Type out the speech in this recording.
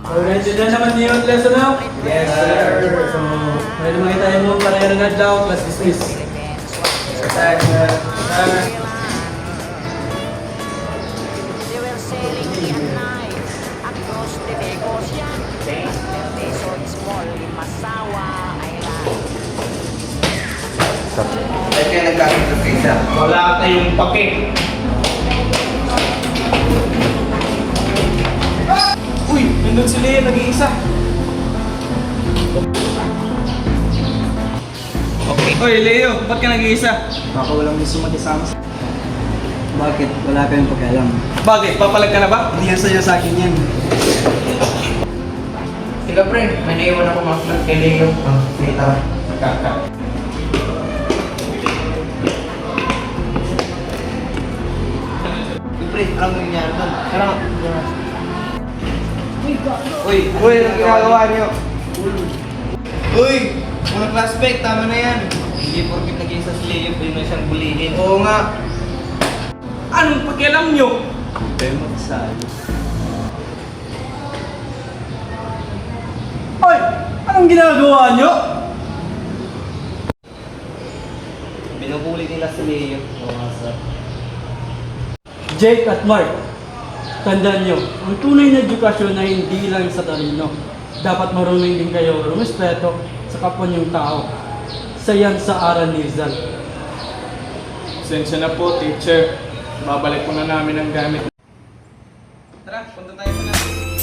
So, naintindihan naman niyo yung lesson now? Yes, sir. So, may naman tayo mo para yung nag-down, plus dismiss. Sir. They were sailing at night across the big ocean. They saw this small Masawa Island. Ba't kayo nagkakita pizza? Wala tayong pake. Uy, nandun si Lea, nag-iisa. Okay. Uy, Leo, ba't ka nag-iisa? Baka walang gusto makisama sa... Bakit? Wala kayong pakialam. Bakit? Papalag ka na ba? Hindi yan sa'yo sa akin yan. Sige, pre. May naiwan ako mga flat kay Leo. Sige, tara. Kaka. Pre, anong nangyari doon? Tara. Uy, Anong ginagawa niyo? Uy! Mga classmate, tama na yan. Hindi porkit nag-iisa si Leo, pwede na siyang bulihin. Oo nga. Anong pakialam nyo? Kayo magsali. Hoy! Anong ginagawa nyo? Binubuli nila si Leo. Oo nga, sir. Jake at Mark, tandaan nyo, ang tunay na edukasyon ay hindi lang sa talino. Dapat marunong din kayo rumispeto sa kapwa niyong tao. Isa yan sa aral ni Rizal. Sensya na po, teacher. Babalik po na namin ang gamit. Tara, punta tayo sa natin.